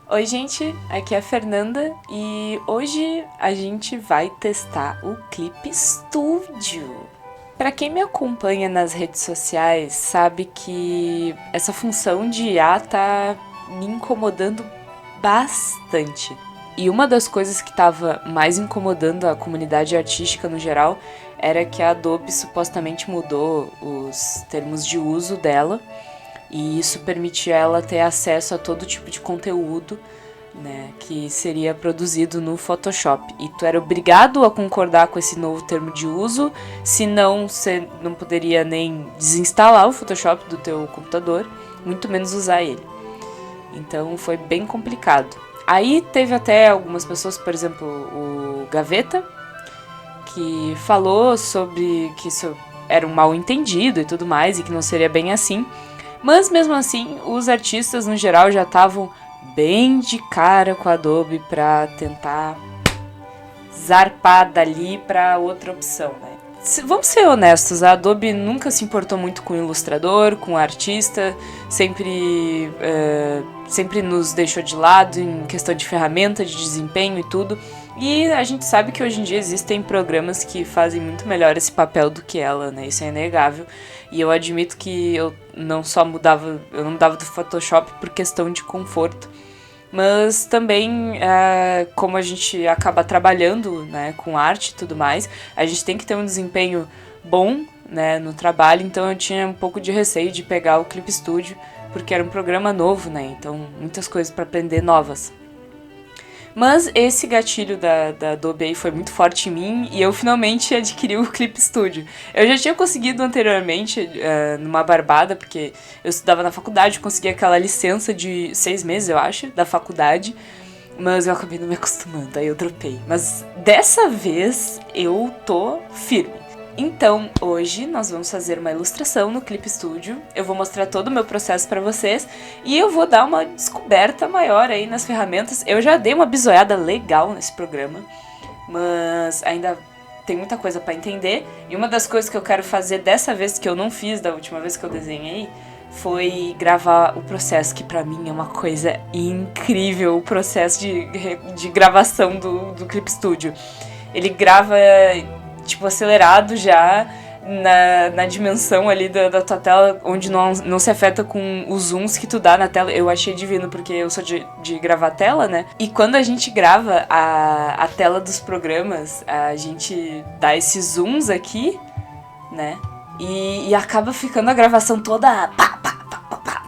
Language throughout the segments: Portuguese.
Oi, gente, aqui é a Fernanda e hoje a gente vai testar o Clip Studio. Para quem me acompanha nas redes sociais, sabe que essa função de IA tá me incomodando bastante. E uma das coisas que estava mais incomodando a comunidade artística no geral era que a Adobe supostamente mudou os termos de uso dela e isso permitia ela ter acesso a todo tipo de conteúdo, né, que seria produzido no Photoshop. E tu era obrigado a concordar com esse novo termo de uso, senão você não poderia nem desinstalar o Photoshop do teu computador, muito menos usar ele. Então foi bem complicado. Aí teve até algumas pessoas, por exemplo, o Gaveta, que falou sobre que isso era um mal entendido e tudo mais, e que não seria bem assim. Mas mesmo assim, os artistas no geral já estavam bem de cara com a Adobe para tentar zarpar dali para outra opção, né? Vamos ser honestos, a Adobe nunca se importou muito com o ilustrador, com o artista, sempre nos deixou de lado em questão de ferramenta, de desempenho e tudo. E a gente sabe que hoje em dia existem programas que fazem muito melhor esse papel do que ela, né? Isso é inegável. E eu admito que eu não mudava do Photoshop por questão de conforto. Mas também, como a gente acaba trabalhando, né, com arte e tudo mais, a gente tem que ter um desempenho bom, né, no trabalho. Então eu tinha um pouco de receio de pegar o Clip Studio, porque era um programa novo, né, então muitas coisas para aprender novas. Mas esse gatilho da Adobe aí foi muito forte em mim e eu finalmente adquiri o Clip Studio. Eu já tinha conseguido anteriormente, numa barbada, porque eu estudava na faculdade, consegui aquela licença de 6 meses, eu acho, da faculdade, mas eu acabei não me acostumando, aí eu dropei. Mas dessa vez eu tô firme. Então, hoje nós vamos fazer uma ilustração no Clip Studio. Eu vou mostrar todo o meu processo para vocês e eu vou dar uma descoberta maior aí nas ferramentas. Eu já dei uma bisoiada legal nesse programa, mas ainda tem muita coisa para entender. E uma das coisas que eu quero fazer dessa vez, que eu não fiz da última vez que eu desenhei, foi gravar o processo, que pra mim é uma coisa incrível, o processo de gravação do Clip Studio. Ele grava tipo, acelerado já na dimensão ali da tua tela, onde não se afeta com os zooms que tu dá na tela. Eu achei divino, porque eu sou de gravar tela, né? E quando a gente grava a tela dos programas, a gente dá esses zooms aqui, né? E acaba ficando a gravação toda pá, pá, pá, pá, pá.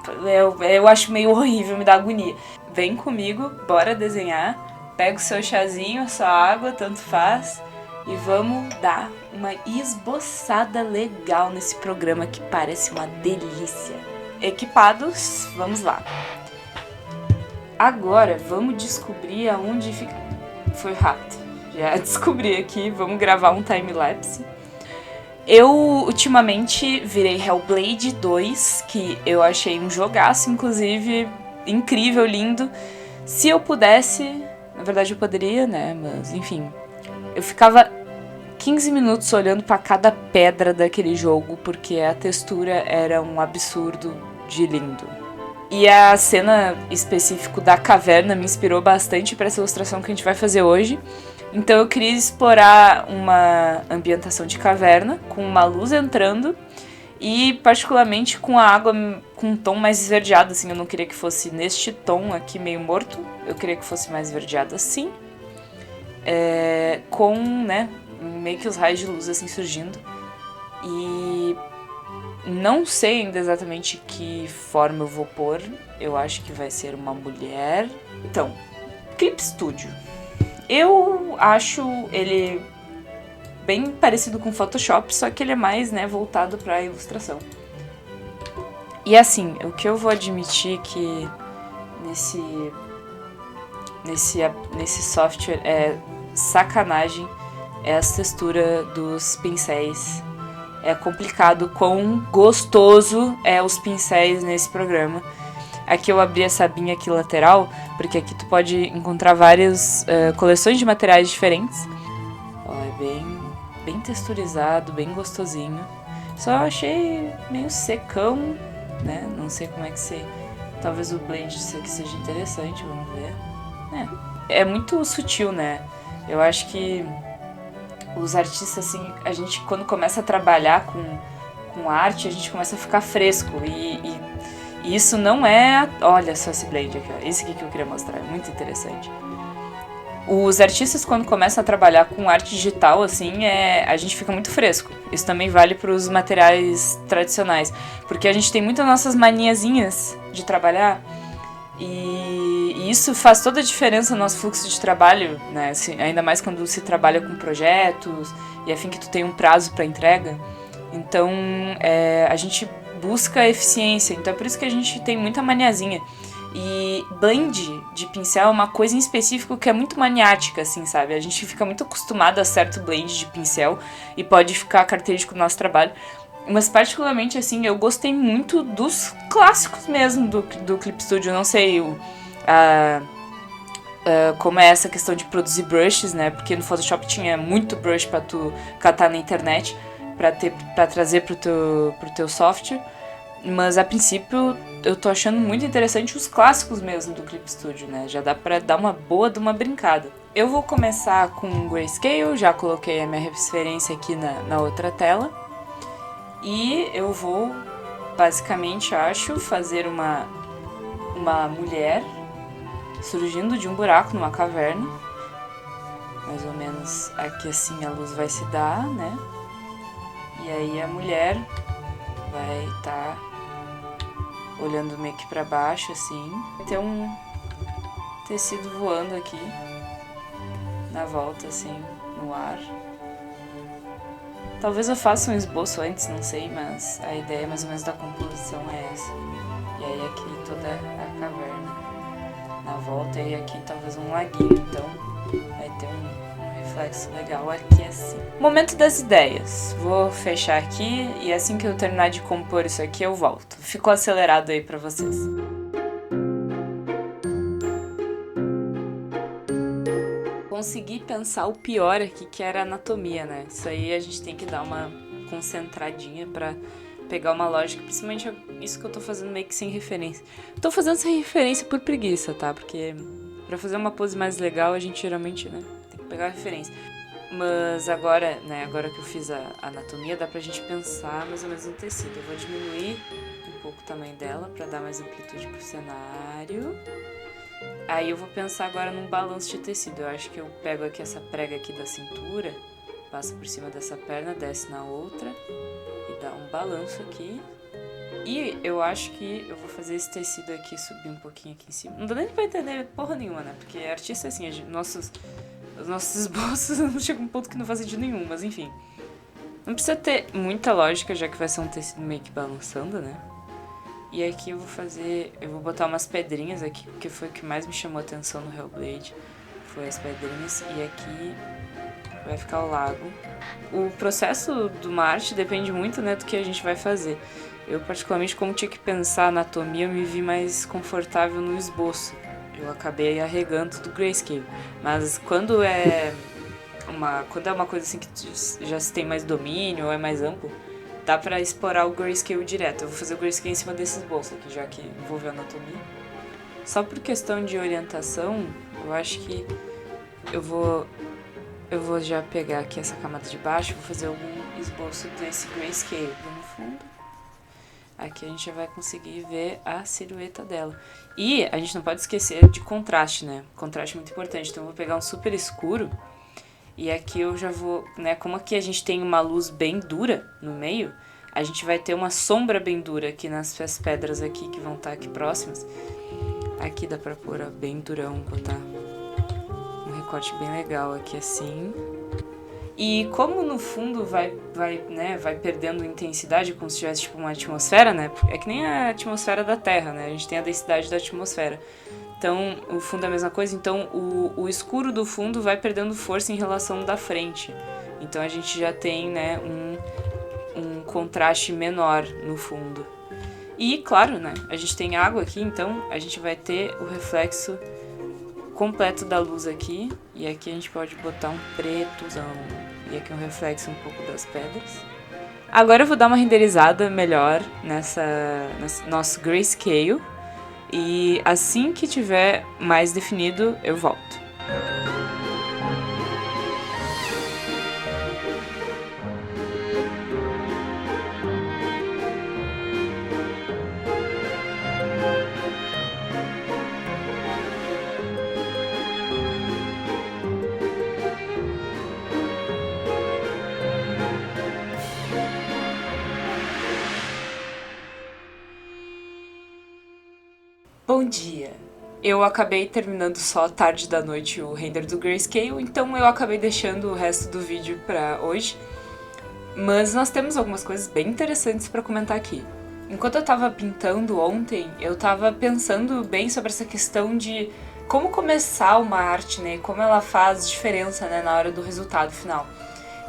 Eu acho meio horrível, me dá agonia. Vem comigo, bora desenhar. Pega o seu chazinho, a sua água, tanto faz. E vamos dar uma esboçada legal nesse programa que parece uma delícia. Equipados, vamos lá. Agora vamos descobrir aonde fica. Foi rápido. Já descobri aqui, vamos gravar um time-lapse. Eu ultimamente virei Hellblade 2, que eu achei um jogaço, inclusive, incrível, lindo. Se eu pudesse, na verdade eu poderia, né, mas enfim, eu ficava 15 minutos olhando para cada pedra daquele jogo, porque a textura era um absurdo de lindo. E a cena específica da caverna me inspirou bastante para essa ilustração que a gente vai fazer hoje. Então eu queria explorar uma ambientação de caverna, com uma luz entrando e particularmente com a água com um tom mais esverdeado, assim. Eu não queria que fosse neste tom aqui meio morto, eu queria que fosse mais esverdeado assim, com, né, meio que os raios de luz assim surgindo. E não sei ainda exatamente que forma eu vou pôr, eu acho que vai ser uma mulher. Então, Clip Studio. Eu acho ele bem parecido com Photoshop, só que ele é mais, né, voltado para ilustração. E assim, o que eu vou admitir que nesse software é sacanagem é a textura dos pincéis. É complicado quão gostoso é os pincéis nesse programa. Aqui eu abri essa abinha aqui lateral, porque aqui tu pode encontrar várias coleções de materiais diferentes. Ó, é bem texturizado, bem gostosinho. Só achei meio secão, né? Não sei como é que você Talvez o blend disso aqui seja interessante, vamos ver. É muito sutil, né? Eu acho que os artistas, assim, a gente quando começa a trabalhar com arte, a gente começa a ficar fresco. E isso não é... Olha só esse blend aqui, ó. Esse aqui que eu queria mostrar, é muito interessante. Os artistas, quando começam a trabalhar com arte digital, assim, a gente fica muito fresco. Isso também vale para os materiais tradicionais. Porque a gente tem muitas nossas maniazinhas de trabalhar. E isso faz toda a diferença no nosso fluxo de trabalho, né? Ainda mais quando se trabalha com projetos e afim que tu tem um prazo para entrega. Então, a gente busca eficiência. Então, é por isso que a gente tem muita maniazinha. E blend de pincel é uma coisa em específico que é muito maniática, assim, sabe? A gente fica muito acostumado a certo blend de pincel e pode ficar característico do nosso trabalho. Mas particularmente, assim, eu gostei muito dos clássicos mesmo do Clip Studio. Não sei como é essa questão de produzir brushes, né? Porque no Photoshop tinha muito brush pra tu catar na internet pra trazer pro teu software. Mas a princípio eu tô achando muito interessante os clássicos mesmo do Clip Studio, né? Já dá pra dar uma boa de uma brincada. Eu vou começar com o Grayscale, já coloquei a minha referência aqui na outra tela. E eu vou, basicamente, acho, fazer uma mulher surgindo de um buraco numa caverna. Mais ou menos aqui assim a luz vai se dar, né? E aí a mulher vai estar olhando meio que pra baixo, assim. Vai ter um tecido voando aqui na volta, assim, no ar. Talvez eu faça um esboço antes, não sei, mas a ideia mais ou menos da composição é essa. E aí aqui toda a caverna na volta e aqui talvez um laguinho, então vai ter um reflexo legal aqui assim. Momento das ideias. Vou fechar aqui e assim que eu terminar de compor isso aqui eu volto. Ficou acelerado aí pra vocês. Consegui pensar o pior aqui, que era a anatomia, né? Isso aí a gente tem que dar uma concentradinha pra pegar uma lógica, principalmente isso que eu tô fazendo meio que sem referência. Tô fazendo sem referência por preguiça, tá? Porque pra fazer uma pose mais legal, a gente geralmente, né, tem que pegar a referência. Mas agora, né, agora que eu fiz a anatomia, dá pra gente pensar mais ou menos no tecido. Eu vou diminuir um pouco o tamanho dela pra dar mais amplitude pro cenário. Aí eu vou pensar agora num balanço de tecido. Eu acho que eu pego aqui essa prega aqui da cintura, passo por cima dessa perna, desce na outra e dá um balanço aqui. E eu acho que eu vou fazer esse tecido aqui subir um pouquinho aqui em cima. Não dá nem pra entender porra nenhuma, né? Porque artista é assim, os nossos esboços não chegam a um ponto que não faz sentido nenhum, mas enfim. Não precisa ter muita lógica, já que vai ser um tecido meio que balançando, né? E aqui eu vou botar umas pedrinhas aqui, porque foi o que mais me chamou a atenção no Hellblade. Foi as pedrinhas, e aqui vai ficar o lago. O processo de uma arte depende muito, né, do que a gente vai fazer. Eu, particularmente, como tinha que pensar a anatomia, eu me vi mais confortável no esboço. Eu acabei arregando do Grayscale. Mas quando é uma coisa assim que já se tem mais domínio ou é mais amplo, dá pra explorar o Grayscale direto. Eu vou fazer o Grayscale em cima desses bolsos aqui, já que envolve a anatomia. Só por questão de orientação, eu acho que eu vou já pegar aqui essa camada de baixo, vou fazer algum esboço desse Grayscale no fundo. Aqui a gente já vai conseguir ver a silhueta dela. E a gente não pode esquecer de contraste, né? Contraste é muito importante. Então eu vou pegar um super escuro. E aqui eu já vou, né, como aqui a gente tem uma luz bem dura no meio, a gente vai ter uma sombra bem dura aqui nas pedras aqui, que vão estar aqui próximas. Aqui dá pra pôr bem durão, botar um recorte bem legal aqui assim. E como no fundo vai perdendo intensidade, como se tivesse tipo uma atmosfera, né? É que nem a atmosfera da Terra, né? A gente tem a densidade da atmosfera. Então, o fundo é a mesma coisa, então o escuro do fundo vai perdendo força em relação da frente. Então a gente já tem, né, um contraste menor no fundo. E, claro, né, a gente tem água aqui, então a gente vai ter o reflexo completo da luz aqui. E aqui a gente pode botar um pretozão. E aqui um reflexo um pouco das pedras. Agora eu vou dar uma renderizada melhor nesse nosso Grayscale. e assim que tiver mais definido, eu volto. Bom dia! Eu acabei terminando só tarde da noite o render do Grayscale, então eu acabei deixando o resto do vídeo pra hoje. Mas nós temos algumas coisas bem interessantes pra comentar aqui. Enquanto eu tava pintando ontem, eu tava pensando bem sobre essa questão de como começar uma arte, né? Como ela faz diferença, né, na hora do resultado final.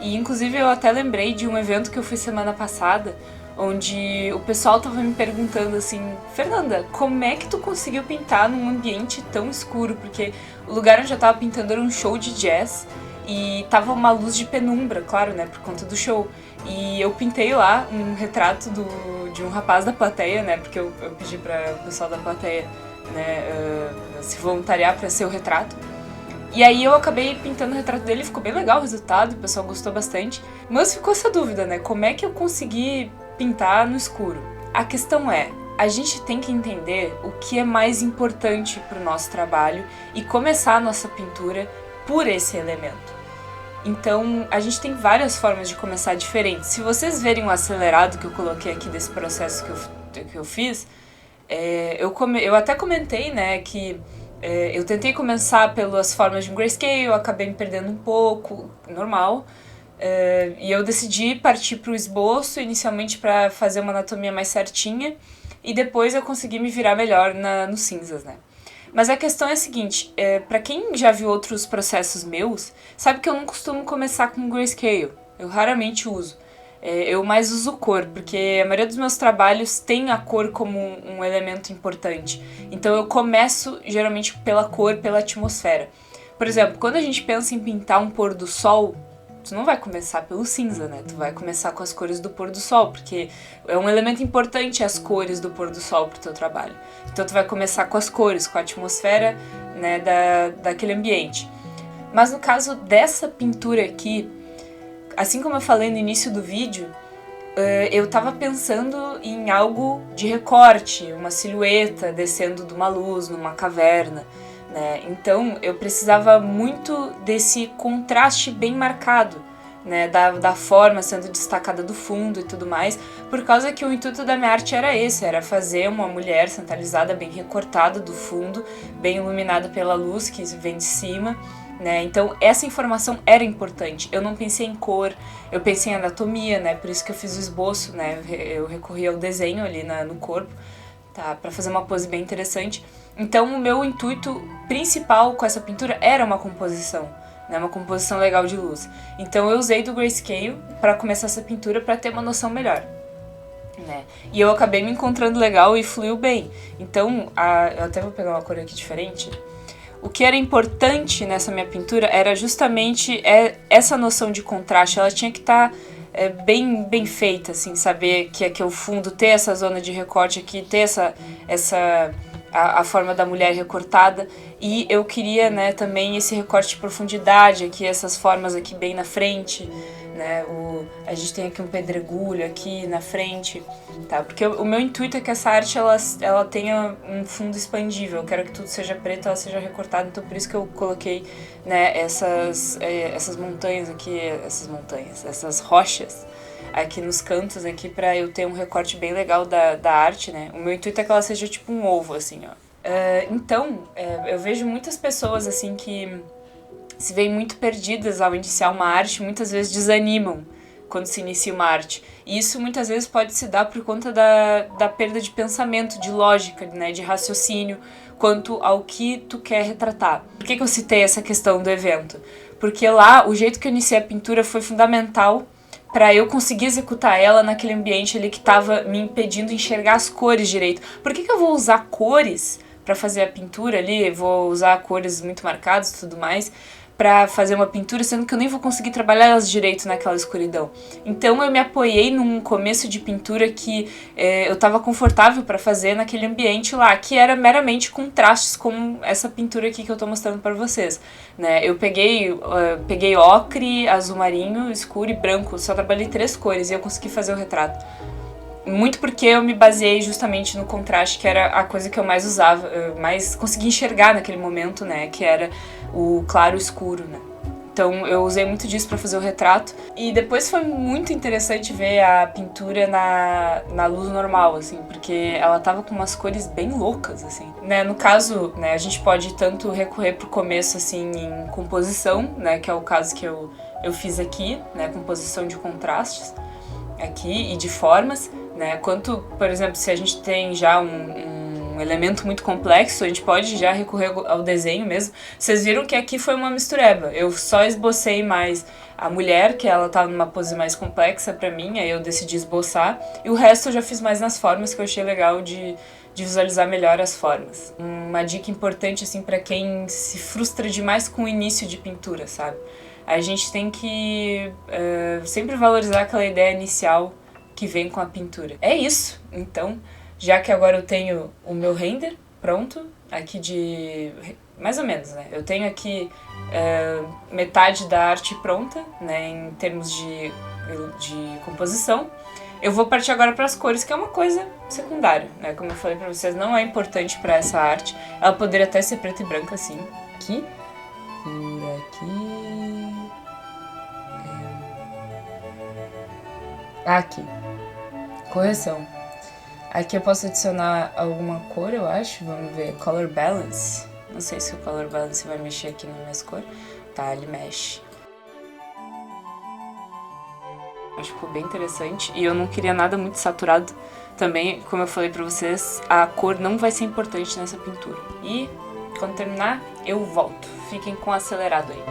E inclusive eu até lembrei de um evento que eu fiz semana passada, onde o pessoal tava me perguntando assim: Fernanda, como é que tu conseguiu pintar num ambiente tão escuro? Porque o lugar onde eu tava pintando era um show de jazz e tava uma luz de penumbra, claro, né, por conta do show. E eu pintei lá um retrato de um rapaz da plateia, né, porque eu pedi para o pessoal da plateia, né, se voluntariar para ser o retrato. E aí eu acabei pintando o retrato dele, ficou bem legal o resultado, o pessoal gostou bastante. Mas ficou essa dúvida, né, como é que eu consegui pintar no escuro? A questão é, a gente tem que entender o que é mais importante para o nosso trabalho e começar a nossa pintura por esse elemento. Então, a gente tem várias formas de começar diferentes. Se vocês verem o acelerado que eu coloquei aqui desse processo que eu fiz, eu até comentei, né, que eu tentei começar pelas formas de um grayscale, eu acabei me perdendo um pouco, normal. E eu decidi partir para o esboço, inicialmente para fazer uma anatomia mais certinha, e depois eu consegui me virar melhor nos cinzas, né? Mas a questão é a seguinte, para quem já viu outros processos meus, sabe que eu não costumo começar com grayscale, eu raramente uso. Eu mais uso cor, porque a maioria dos meus trabalhos tem a cor como um elemento importante. Então eu começo geralmente pela cor, pela atmosfera. Por exemplo, quando a gente pensa em pintar um pôr do sol, tu não vai começar pelo cinza, né? Tu vai começar com as cores do pôr do sol, porque é um elemento importante as cores do pôr do sol pro teu trabalho. Então tu vai começar com as cores, com a atmosfera, né, daquele ambiente. Mas no caso dessa pintura aqui, assim como eu falei no início do vídeo, eu tava pensando em algo de recorte, uma silhueta descendo de uma luz, numa caverna, né? Então eu precisava muito desse contraste bem marcado, né? Da forma sendo destacada do fundo e tudo mais, por causa que o intuito da minha arte era esse, era fazer uma mulher centralizada, bem recortada do fundo, bem iluminada pela luz que vem de cima, né? Então essa informação era importante. Eu não pensei em cor, eu pensei em anatomia, né? Por isso que eu fiz o esboço, né? Eu recorri ao desenho ali no corpo, tá? Para fazer uma pose bem interessante. Então o meu intuito principal com essa pintura era uma composição, né? Uma composição legal de luz. Então eu usei do grayscale para começar essa pintura para ter uma noção melhor, né? E eu acabei me encontrando legal e fluiu bem. Então eu até vou pegar uma cor aqui diferente. O que era importante nessa minha pintura era justamente essa noção de contraste. Ela tinha que estar bem feita, assim, saber que aqui o fundo ter essa zona de recorte aqui, ter a forma da mulher recortada. E eu queria, né, também esse recorte de profundidade aqui, essas formas aqui bem na frente, né? A gente tem aqui um pedregulho aqui na frente, tá? Porque o meu intuito é que essa arte ela tenha um fundo expandível. Eu quero que tudo seja preto, ela seja recortada, então por isso que eu coloquei, né, essas montanhas aqui, essas rochas aqui nos cantos aqui para eu ter um recorte bem legal da arte, né? O meu intuito é que ela seja tipo um ovo, assim, ó. Então, eu vejo muitas pessoas assim que se veem muito perdidas ao iniciar uma arte, muitas vezes desanimam quando se inicia uma arte. E isso muitas vezes pode se dar por conta da perda de pensamento, de lógica, né, de raciocínio, quanto ao que tu quer retratar. Por que eu citei essa questão do evento? Porque lá, o jeito que eu iniciei a pintura foi fundamental para eu conseguir executar ela naquele ambiente ali que estava me impedindo de enxergar as cores direito. Por que eu vou usar cores para fazer a pintura ali? Eu vou usar cores muito marcadas e tudo mais, pra fazer uma pintura, sendo que eu nem vou conseguir trabalhar elas direito naquela escuridão. Então eu me apoiei num começo de pintura que eu tava confortável pra fazer naquele ambiente lá, que era meramente contrastes como essa pintura aqui que eu tô mostrando pra vocês, né? Eu peguei ocre, azul marinho, escuro e branco, só trabalhei 3 cores e eu consegui fazer o retrato. Muito porque eu me baseei justamente no contraste, que era a coisa que eu mais usava, eu mais conseguia enxergar naquele momento, né? Que era o claro e o escuro, né? Então eu usei muito disso pra fazer o retrato. E depois foi muito interessante ver a pintura na luz normal, assim, porque ela tava com umas cores bem loucas, assim. Né? No caso, né, a gente pode tanto recorrer pro começo, assim, em composição, né? Que é o caso que eu fiz aqui, né? Composição de contrastes aqui e de formas, né? Quanto, por exemplo, se a gente tem já um elemento muito complexo, a gente pode já recorrer ao desenho mesmo. Vocês viram que aqui foi uma mistureba. Eu só esbocei mais a mulher, que ela tava numa pose mais complexa pra mim, aí eu decidi esboçar. E o resto eu já fiz mais nas formas, que eu achei legal de visualizar melhor as formas. Uma dica importante, assim, pra quem se frustra demais com o início de pintura, sabe? A gente tem que sempre valorizar aquela ideia inicial que vem com a pintura. É isso. Então, já que agora eu tenho o meu render pronto, aqui de... mais ou menos, né? Eu tenho aqui metade da arte pronta, né? Em termos de composição. Eu vou partir agora para as cores, que é uma coisa secundária, né? Como eu falei para vocês, não é importante para essa arte. Ela poderia até ser preta e branca, assim. Aqui. Por aqui... Aqui. Correção. Aqui eu posso adicionar alguma cor, eu acho. Vamos ver. Color Balance. Não sei se o Color Balance vai mexer aqui nas minhas cores. Tá, ele mexe. Acho que ficou bem interessante. E eu não queria nada muito saturado. Também, como eu falei pra vocês, a cor não vai ser importante nessa pintura. E quando terminar, eu volto. Fiquem com o acelerado aí.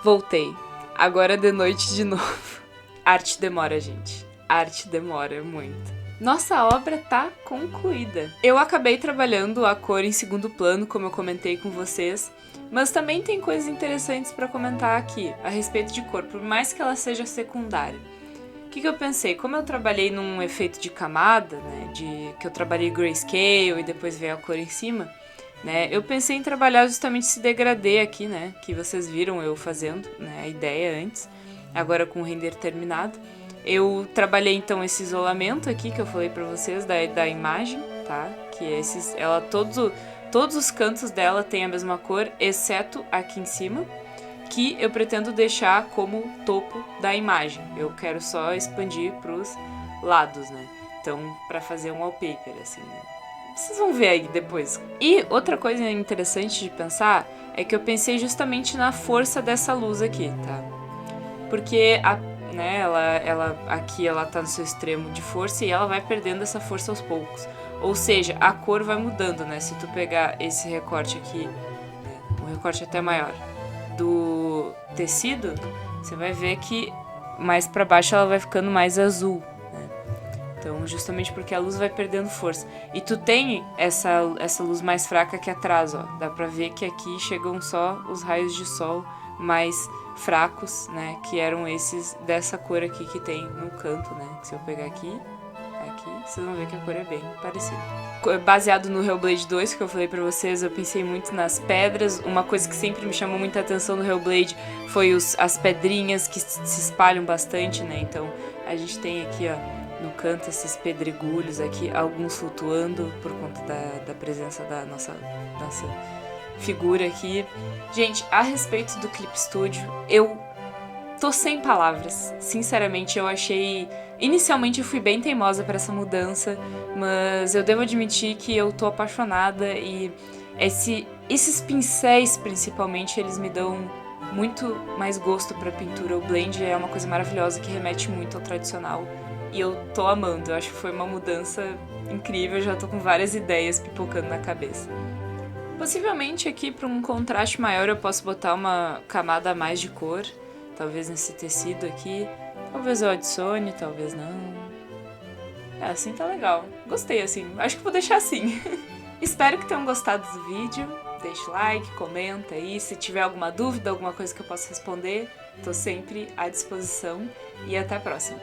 Voltei. Agora de noite de novo. Arte demora, gente. Arte demora muito. Nossa obra tá concluída. Eu acabei trabalhando a cor em segundo plano, como eu comentei com vocês, mas também tem coisas interessantes para comentar aqui a respeito de cor, por mais que ela seja secundária. O que eu pensei? Como eu trabalhei num efeito de camada, né, que eu trabalhei grayscale e depois veio a cor em cima, né, eu pensei em trabalhar justamente esse degradê aqui, né, que vocês viram eu fazendo, né, a ideia antes, agora com o render terminado. Eu trabalhei então esse isolamento aqui que eu falei pra vocês da imagem, tá? Que todos os cantos dela têm a mesma cor, exceto aqui em cima, que eu pretendo deixar como topo da imagem. Eu quero só expandir pros lados, né? Então, pra fazer um wallpaper, assim, né? Vocês vão ver aí depois. E outra coisa interessante de pensar é que eu pensei justamente na força dessa luz aqui, tá? Porque aqui ela tá no seu extremo de força e ela vai perdendo essa força aos poucos. Ou seja, a cor vai mudando, né? Se tu pegar esse recorte aqui, né, um recorte até maior, do tecido, você vai ver que mais pra baixo ela vai ficando mais azul. Então, justamente porque a luz vai perdendo força. E tu tem essa luz mais fraca aqui atrás, ó. Dá pra ver que aqui chegam só os raios de sol mais fracos, né? Que eram esses dessa cor aqui que tem no canto, né? Se eu pegar aqui, vocês vão ver que a cor é bem parecida. Baseado no Hellblade 2, que eu falei pra vocês, eu pensei muito nas pedras. Uma coisa que sempre me chamou muita atenção no Hellblade foi as pedrinhas que se espalham bastante, né? Então, a gente tem aqui, ó, no canto esses pedregulhos aqui, alguns flutuando por conta da presença da nossa figura aqui. Gente, a respeito do Clip Studio, eu tô sem palavras. Sinceramente, eu achei... Inicialmente eu fui bem teimosa pra essa mudança, mas eu devo admitir que eu tô apaixonada e esses pincéis, principalmente, eles me dão muito mais gosto pra pintura. O blend é uma coisa maravilhosa que remete muito ao tradicional e eu tô amando. Eu acho que foi uma mudança incrível, já tô com várias ideias pipocando na cabeça. Possivelmente aqui para um contraste maior eu posso botar uma camada a mais de cor, talvez nesse tecido aqui. Talvez eu adicione, talvez não. Assim tá legal. Gostei assim, acho que vou deixar assim. Espero que tenham gostado do vídeo. Deixa o like, comenta aí. Se tiver alguma dúvida, alguma coisa que eu possa responder, tô sempre à disposição. E até a próxima.